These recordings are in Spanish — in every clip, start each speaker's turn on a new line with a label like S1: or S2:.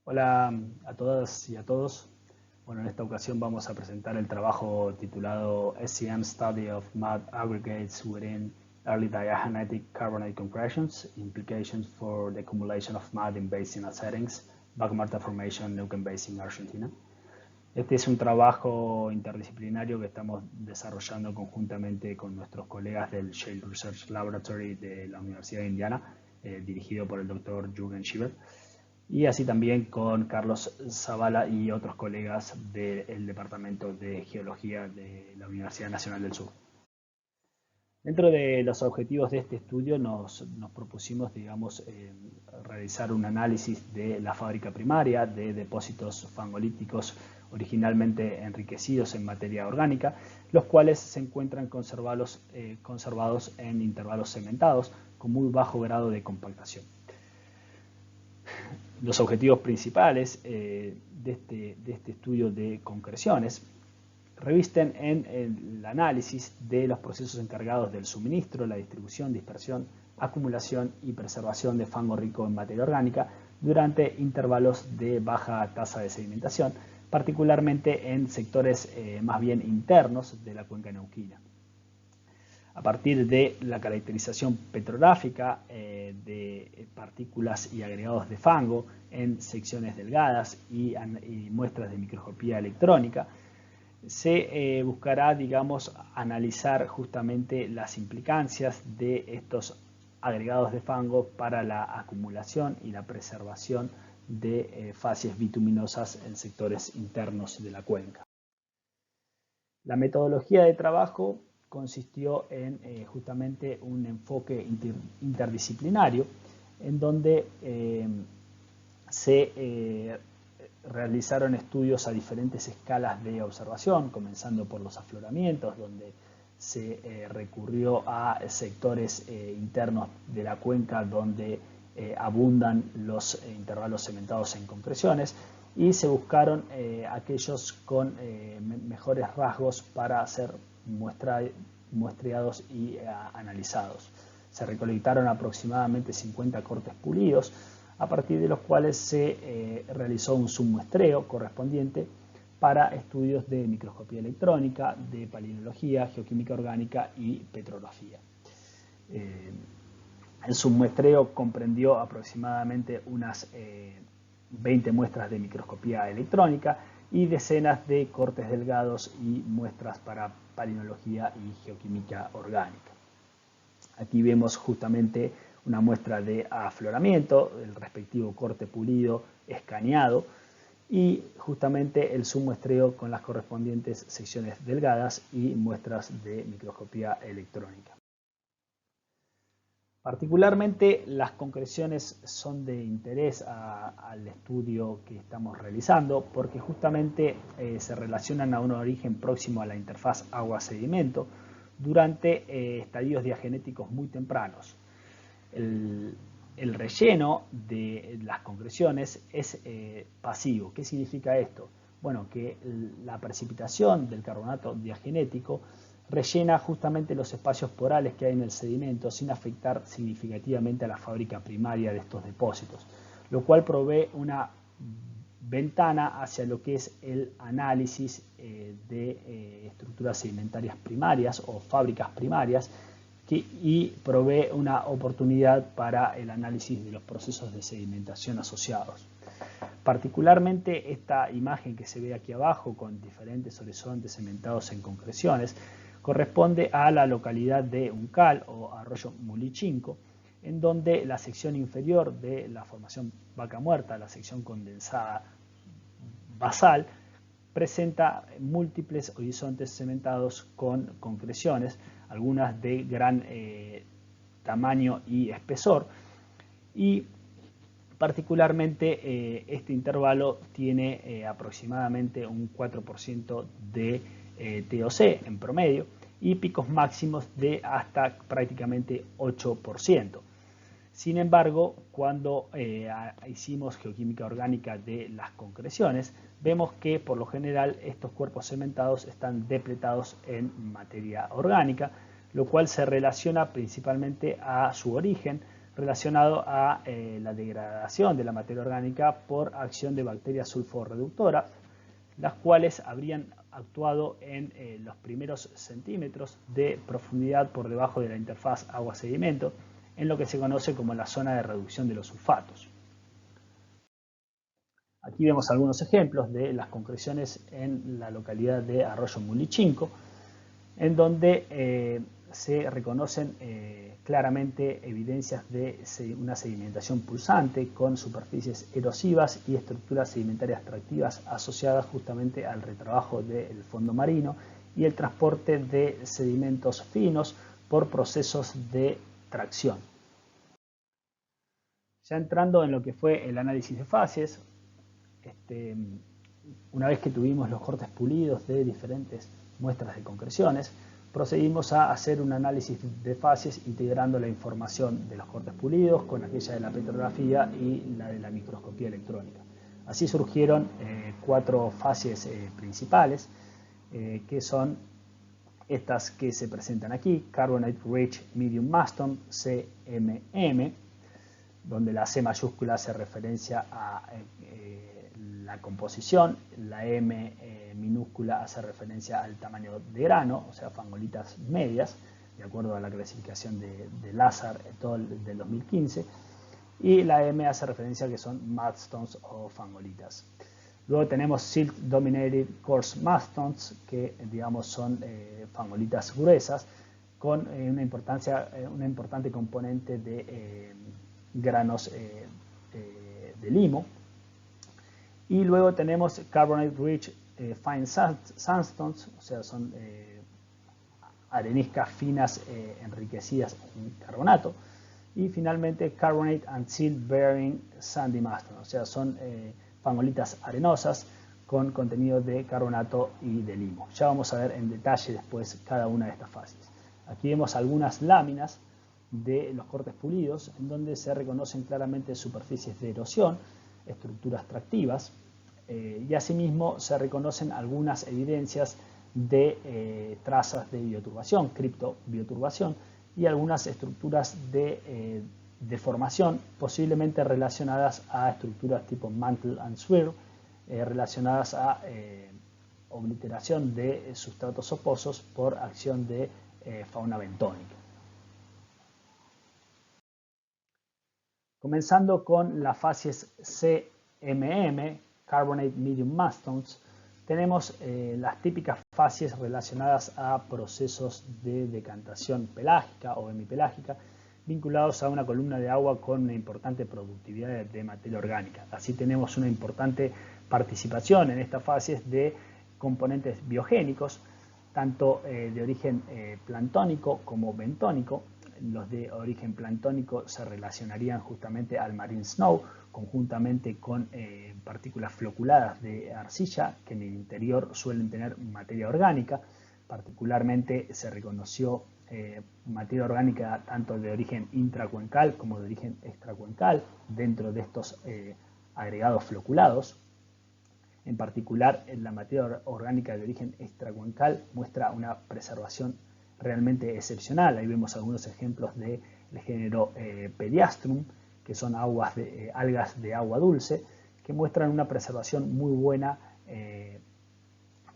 S1: Hola a todas y a todos. Bueno, en esta ocasión vamos a presentar el trabajo titulado SCM Study of Mud Aggregates Within Early Diagenetic Carbonate Concretions, Implications for the Accumulation of Mud in Basin Settings, Vaca Muerta Formation, Neuquén Basin, Argentina. Este es un trabajo interdisciplinario que estamos desarrollando conjuntamente con nuestros colegas del Shale Research Laboratory de la Universidad de Indiana, dirigido por el Dr. Jürgen Schieber, y así también con Carlos Zavala y otros colegas del Departamento de Geología de la Universidad Nacional del Sur. Dentro de los objetivos de este estudio nos propusimos, realizar un análisis de la fábrica primaria de depósitos fangolíticos originalmente enriquecidos en materia orgánica, los cuales se encuentran conservados en intervalos cementados con muy bajo grado de compactación. Los objetivos principales de este estudio de concreciones revisten en el análisis de los procesos encargados del suministro, la distribución, dispersión, acumulación y preservación de fango rico en materia orgánica durante intervalos de baja tasa de sedimentación, particularmente en sectores más bien internos de la cuenca neuquina. A partir de la caracterización petrográfica de partículas y agregados de fango en secciones delgadas y muestras de microscopía electrónica, se buscará, analizar justamente las implicancias de estos agregados de fango para la acumulación y la preservación de facies bituminosas en sectores internos de la cuenca. La metodología de trabajo consistió en justamente un enfoque interdisciplinario en donde se realizaron estudios a diferentes escalas de observación, comenzando por los afloramientos, donde se recurrió a sectores internos de la cuenca donde abundan los intervalos cementados en concreciones, y se buscaron aquellos con mejores rasgos para ser muestreados y analizados. Se recolectaron aproximadamente 50 cortes pulidos, a partir de los cuales se realizó un submuestreo correspondiente para estudios de microscopía electrónica, de palinología, geoquímica orgánica y petrografía. El submuestreo comprendió aproximadamente unas 20 muestras de microscopía electrónica y decenas de cortes delgados y muestras para palinología y geoquímica orgánica. Aquí vemos justamente una muestra de afloramiento, el respectivo corte pulido escaneado y justamente el submuestreo con las correspondientes secciones delgadas y muestras de microscopía electrónica. Particularmente las concreciones son de interés al estudio que estamos realizando porque justamente se relacionan a un origen próximo a la interfaz agua-sedimento durante estadios diagenéticos muy tempranos. El relleno de las concreciones es pasivo. ¿Qué significa esto? Bueno, que la precipitación del carbonato diagenético rellena justamente los espacios porales que hay en el sedimento sin afectar significativamente a la fábrica primaria de estos depósitos, lo cual provee una ventana hacia lo que es el análisis de estructuras sedimentarias primarias o fábricas primarias y provee una oportunidad para el análisis de los procesos de sedimentación asociados. Particularmente esta imagen que se ve aquí abajo con diferentes horizontes cementados en concreciones corresponde a la localidad de Uncal o Arroyo Mulichinco, en donde la sección inferior de la formación Vaca Muerta, la sección condensada basal, presenta múltiples horizontes cementados con concreciones, algunas de gran tamaño y espesor, y particularmente este intervalo tiene aproximadamente un 4% de TOC en promedio y picos máximos de hasta prácticamente 8%. Sin embargo, cuando hicimos geoquímica orgánica de las concreciones, vemos que por lo general estos cuerpos cementados están depletados en materia orgánica, lo cual se relaciona principalmente a su origen, relacionado a la degradación de la materia orgánica por acción de bacterias sulforreductoras, las cuales habrían actuado en los primeros centímetros de profundidad por debajo de la interfaz agua-sedimento, en lo que se conoce como la zona de reducción de los sulfatos. Aquí vemos algunos ejemplos de las concreciones en la localidad de Arroyo Mulichinco, en donde se reconocen claramente evidencias de una sedimentación pulsante con superficies erosivas y estructuras sedimentarias tractivas asociadas justamente al retrabajo del fondo marino y el transporte de sedimentos finos por procesos de tracción. Ya entrando en lo que fue el análisis de fases, una vez que tuvimos los cortes pulidos de diferentes muestras de concreciones, procedimos a hacer un análisis de fases integrando la información de los cortes pulidos con aquella de la petrografía y la de la microscopía electrónica. Así surgieron 4 fases principales, que son estas que se presentan aquí: Carbonate Rich Medium Mastton, CMM, donde la C mayúscula hace referencia a la composición, la M minúscula hace referencia al tamaño de grano, o sea, fangolitas medias, de acuerdo a la clasificación de Lazar et al. Del 2015, y la M hace referencia a que son mudstones o fangolitas. Luego tenemos Silt Dominated Coarse Mudstones, que digamos son fangolitas gruesas, con una importante componente de granos de limo. Y luego tenemos Carbonate Rich Fine Sandstones, o sea, son areniscas finas enriquecidas en carbonato. Y finalmente Carbonate and Silt Bearing Sandy Mudstone, o sea, son fangolitas arenosas con contenido de carbonato y de limo. Ya vamos a ver en detalle después cada una de estas fases. Aquí vemos algunas láminas de los cortes pulidos, en donde se reconocen claramente superficies de erosión, estructuras tractivas, y asimismo se reconocen algunas evidencias de trazas de bioturbación, criptobioturbación, y algunas estructuras de deformación, posiblemente relacionadas a estructuras tipo mantle and swirl, relacionadas a obliteración de sustratos oposos por acción de fauna bentónica. Comenzando con las fases CMM, Carbonate Medium Mudstones, tenemos las típicas fases relacionadas a procesos de decantación pelágica o hemipelágica vinculados a una columna de agua con una importante productividad de materia orgánica. Así tenemos una importante participación en estas fases de componentes biogénicos, tanto de origen planctónico como bentónico. Los de origen planctónico se relacionarían justamente al marine snow, conjuntamente con partículas floculadas de arcilla, que en el interior suelen tener materia orgánica. Particularmente se reconoció materia orgánica tanto de origen intracuencal como de origen extracuencal dentro de estos agregados floculados. En particular, la materia orgánica de origen extracuencal muestra una preservación realmente excepcional. Ahí vemos algunos ejemplos del género Pediastrum, que son algas de agua dulce, que muestran una preservación muy buena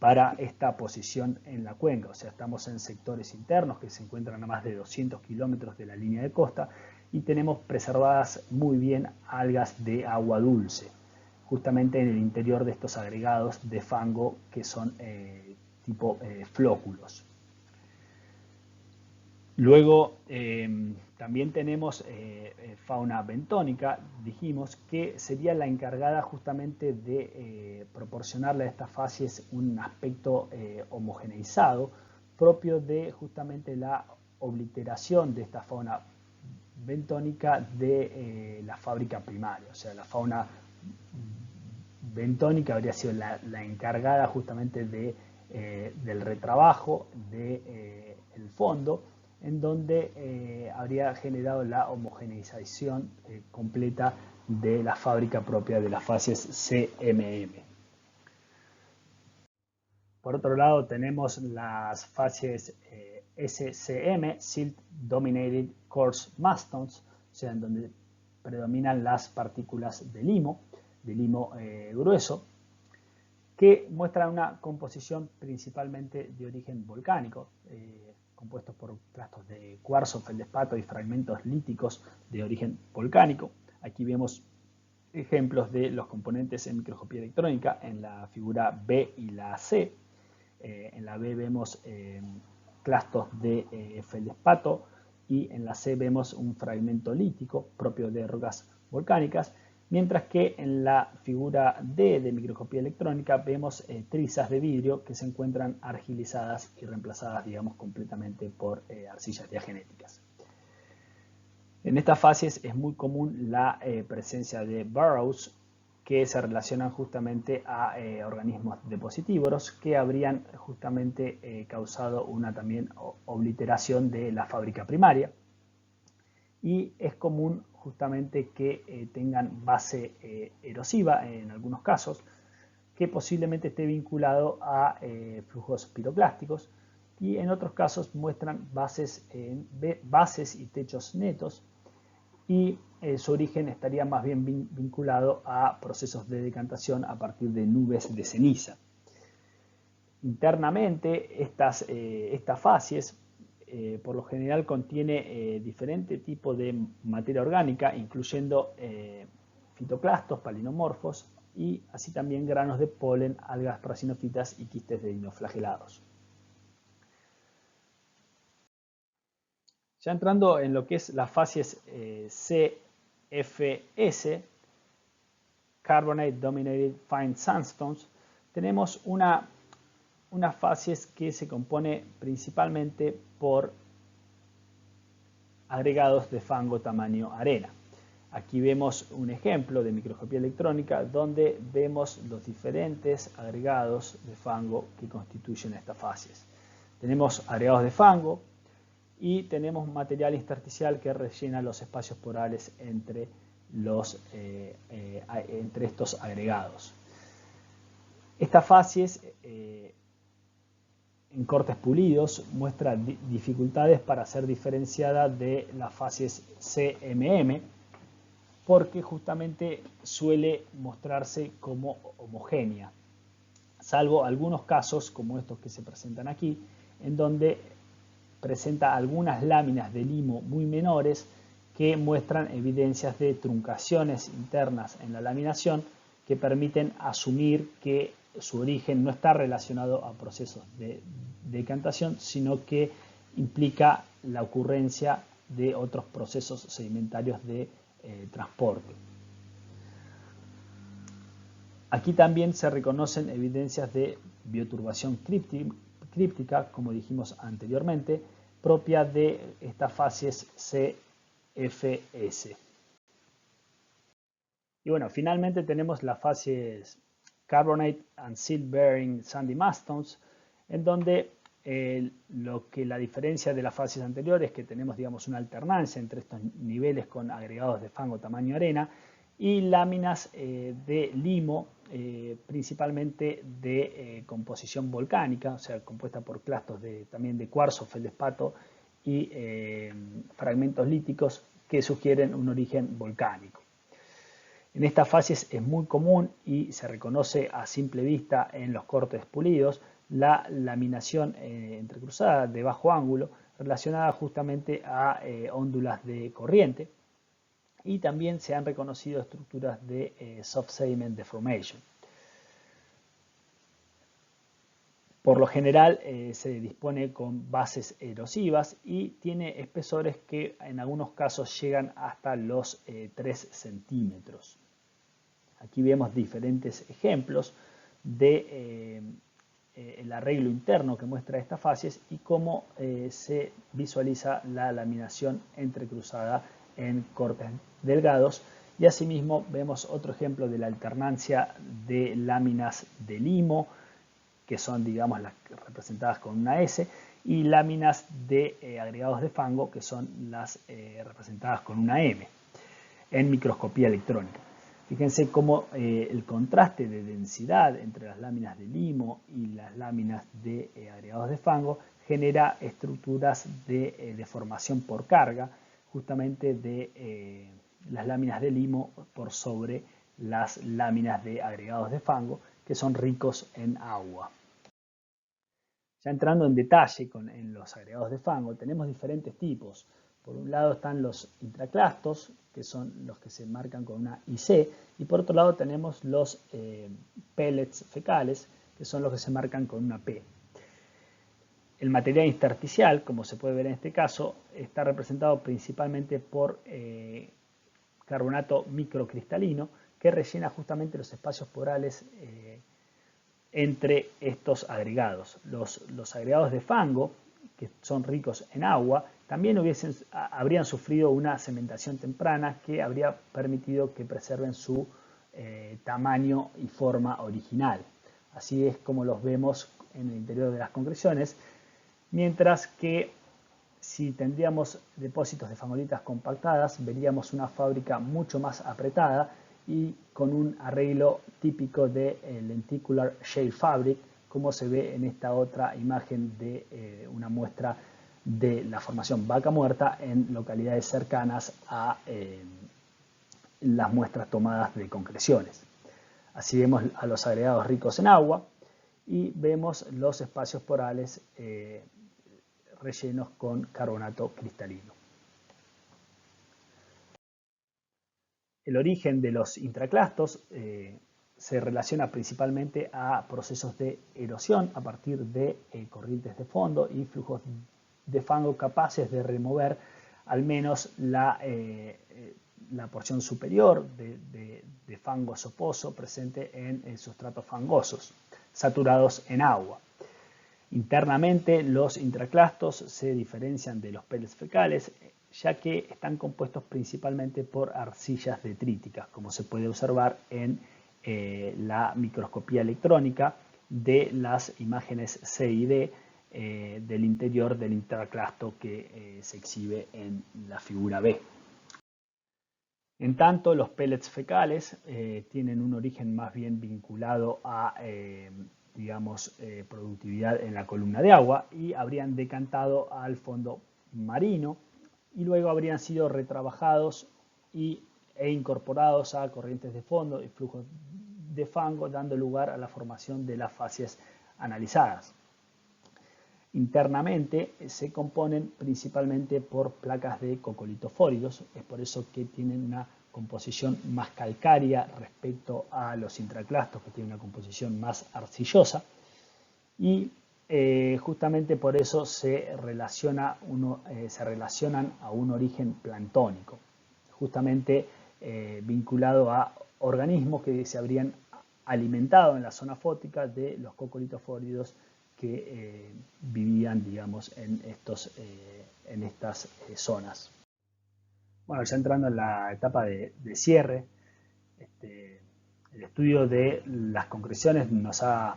S1: para esta posición en la cuenca. O sea, estamos en sectores internos que se encuentran a más de 200 kilómetros de la línea de costa y tenemos preservadas muy bien algas de agua dulce, justamente en el interior de estos agregados de fango que son tipo flóculos. Luego también tenemos fauna bentónica, dijimos, que sería la encargada justamente de proporcionarle a estas fases un aspecto homogeneizado, propio de justamente la obliteración de esta fauna bentónica de la fábrica primaria. O sea, la fauna bentónica habría sido la encargada justamente del retrabajo del fondo, en donde habría generado la homogeneización completa de la fábrica propia de las fases CMM. Por otro lado, tenemos las fases SCM, Silt Dominated Coarse Mudstones, sea, en donde predominan las partículas de limo grueso, que muestran una composición principalmente de origen volcánico, compuestos por clastos de cuarzo, feldespato y fragmentos líticos de origen volcánico. Aquí vemos ejemplos de los componentes en microscopía electrónica en la figura B y la C. En la B vemos clastos de feldespato y en la C vemos un fragmento lítico propio de rocas volcánicas, mientras que en la figura D de microscopía electrónica vemos trizas de vidrio que se encuentran argilizadas y reemplazadas, digamos, completamente por arcillas diagenéticas. En estas fases es muy común la presencia de burrows que se relacionan justamente a organismos depositívoros que habrían justamente causado una también obliteración de la fábrica primaria. Y es común justamente que tengan base erosiva en algunos casos, que posiblemente esté vinculado a flujos piroclásticos, y en otros casos muestran bases y techos netos, y su origen estaría más bien vinculado a procesos de decantación a partir de nubes de ceniza. Internamente estas fases por lo general contiene diferente tipo de materia orgánica, incluyendo fitoplastos, palinomorfos y así también granos de polen, algas prasinófitas y quistes de dinoflagelados. Ya entrando en lo que es las fases CFS, Carbonate Dominated Fine Sandstones, tenemos unas fases que se compone principalmente por agregados de fango tamaño arena. Aquí vemos un ejemplo de microscopía electrónica donde vemos los diferentes agregados de fango que constituyen estas fases. Tenemos agregados de fango y tenemos material intersticial que rellena los espacios porales entre estos agregados. Estas fases en cortes pulidos muestra dificultades para ser diferenciada de las fases CMM, porque justamente suele mostrarse como homogénea, salvo algunos casos como estos que se presentan aquí, en donde presenta algunas láminas de limo muy menores que muestran evidencias de truncaciones internas en la laminación que permiten asumir que su origen no está relacionado a procesos de decantación, sino que implica la ocurrencia de otros procesos sedimentarios de transporte. Aquí también se reconocen evidencias de bioturbación críptica, como dijimos anteriormente, propia de estas fases CFS. Y bueno, finalmente tenemos las fases Carbonate and Silt Bearing Sandy Mudstones, en donde la diferencia de las fases anteriores es que tenemos, digamos, una alternancia entre estos niveles con agregados de fango tamaño arena y láminas de limo, principalmente de composición volcánica, o sea, compuesta por clastos también de cuarzo, feldespato y fragmentos líticos que sugieren un origen volcánico. En estas fases es muy común y se reconoce a simple vista en los cortes pulidos la laminación entrecruzada de bajo ángulo relacionada justamente a óndulas de corriente, y también se han reconocido estructuras de soft sediment deformation. Por lo general se dispone con bases erosivas y tiene espesores que en algunos casos llegan hasta los 3 centímetros. Aquí vemos diferentes ejemplos de el arreglo interno que muestra estas fases y cómo se visualiza la laminación entrecruzada en cortes delgados, y asimismo vemos otro ejemplo de la alternancia de láminas de limo, que son, digamos, las representadas con una S, y láminas de agregados de fango, que son las representadas con una M, en microscopía electrónica. Fíjense cómo el contraste de densidad entre las láminas de limo y las láminas de agregados de fango genera estructuras de deformación por carga, justamente de las láminas de limo por sobre las láminas de agregados de fango que son ricos en agua. Ya entrando en detalle en los agregados de fango, tenemos diferentes tipos. Por un lado están los intraclastos, que son los que se marcan con una IC, y por otro lado tenemos los pellets fecales, que son los que se marcan con una P. El material intersticial, como se puede ver en este caso, está representado principalmente por carbonato microcristalino, que rellena justamente los espacios porales entre estos agregados. Los agregados de fango, que son ricos en agua, también habrían sufrido una cementación temprana que habría permitido que preserven su tamaño y forma original. Así es como los vemos en el interior de las concreciones, mientras que si tendríamos depósitos de fangolitas compactadas, veríamos una fábrica mucho más apretada y con un arreglo típico de lenticular shale fabric, como se ve en esta otra imagen de una muestra de la formación vaca muerta en localidades cercanas a las muestras tomadas de concreciones. Así vemos a los agregados ricos en agua y vemos los espacios porales rellenos con carbonato cristalino. El origen de los intraclastos se relaciona principalmente a procesos de erosión a partir de corrientes de fondo y flujos de fango capaces de remover al menos la porción superior de fango soposo presente en sustratos fangosos, saturados en agua. Internamente, los intraclastos se diferencian de los pellets fecales, ya que están compuestos principalmente por arcillas detríticas, como se puede observar en la microscopía electrónica de las imágenes C y D del interior del intraclasto que se exhibe en la figura B. En tanto, los pellets fecales tienen un origen más bien vinculado a productividad en la columna de agua y habrían decantado al fondo marino y luego habrían sido retrabajados e incorporados a corrientes de fondo y flujos de fango, dando lugar a la formación de las facies analizadas. Internamente se componen principalmente por placas de coccolitofóridos, es por eso que tienen una composición más calcárea respecto a los intraclastos, que tienen una composición más arcillosa, y justamente por eso se relacionan a un origen planctónico, justamente vinculado a organismos que se habrían alimentado en la zona fótica de los coccolitofóridos que vivían, digamos, en estas zonas. Bueno, ya entrando en la etapa de cierre, el estudio de las concreciones nos ha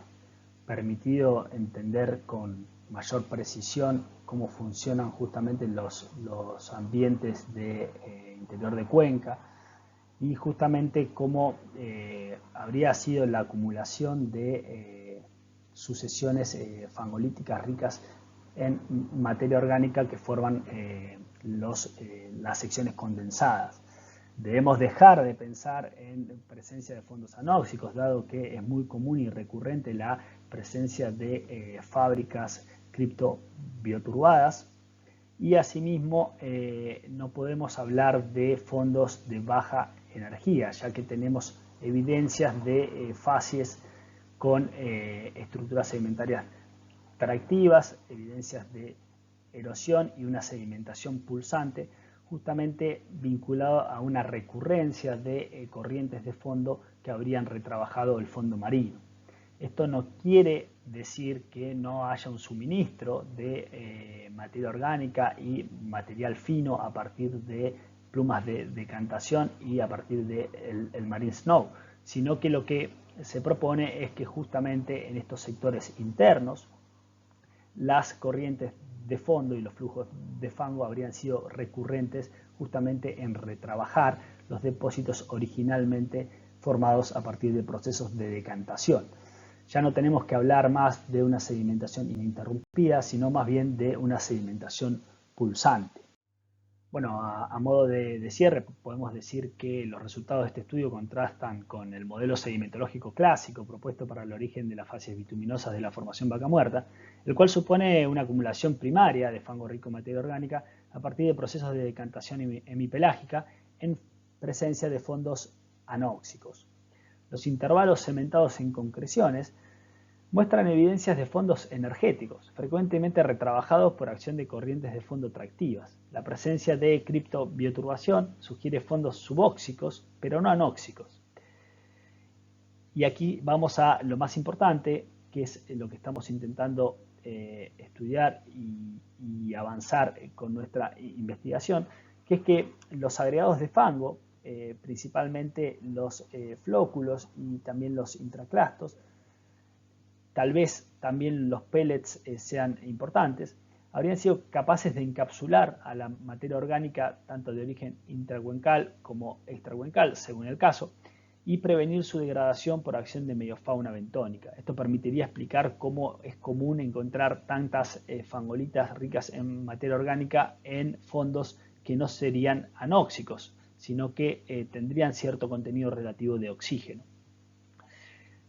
S1: permitido entender con mayor precisión cómo funcionan justamente los ambientes de interior de cuenca y justamente cómo habría sido la acumulación de sucesiones fangolíticas ricas en materia orgánica que forman las secciones condensadas. Debemos dejar de pensar en presencia de fondos anóxicos, dado que es muy común y recurrente la presencia de fábricas criptobioturbadas, y asimismo no podemos hablar de fondos de baja energía, ya que tenemos evidencias de facies con estructuras sedimentarias tractivas, evidencias de erosión y una sedimentación pulsante, justamente vinculado a una recurrencia de corrientes de fondo que habrían retrabajado el fondo marino. Esto no quiere decir que no haya un suministro de materia orgánica y material fino a partir de plumas de decantación y a partir del marine snow, sino que lo que se propone es que justamente en estos sectores internos las corrientes de fondo y los flujos de fango habrían sido recurrentes justamente en retrabajar los depósitos originalmente formados a partir de procesos de decantación. Ya no tenemos que hablar más de una sedimentación ininterrumpida, sino más bien de una sedimentación pulsante. Bueno, a modo de cierre, podemos decir que los resultados de este estudio contrastan con el modelo sedimentológico clásico propuesto para el origen de las fases bituminosas de la formación vaca muerta, el cual supone una acumulación primaria de fango rico en materia orgánica a partir de procesos de decantación hemipelágica en presencia de fondos anóxicos. Los intervalos cementados en concreciones muestran evidencias de fondos energéticos, frecuentemente retrabajados por acción de corrientes de fondo tractivas. La presencia de criptobioturbación sugiere fondos subóxicos, pero no anóxicos. Y aquí vamos a lo más importante, que es lo que estamos intentando estudiar y avanzar con nuestra investigación, que es que los agregados de fango, principalmente los flóculos y también los intraclastos, tal vez también los pellets sean importantes, habrían sido capaces de encapsular a la materia orgánica tanto de origen intracuencal como extracuencal, según el caso, y prevenir su degradación por acción de meiofauna bentónica. Esto permitiría explicar cómo es común encontrar tantas fangolitas ricas en materia orgánica en fondos que no serían anóxicos, sino que tendrían cierto contenido relativo de oxígeno.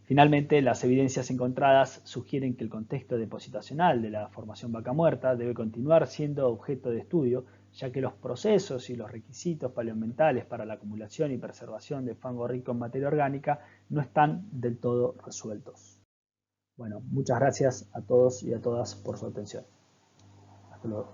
S1: Finalmente, las evidencias encontradas sugieren que el contexto depositacional de la formación vaca muerta debe continuar siendo objeto de estudio, ya que los procesos y los requisitos paleoambientales para la acumulación y preservación de fango rico en materia orgánica no están del todo resueltos. Bueno, muchas gracias a todos y a todas por su atención. Hasta luego.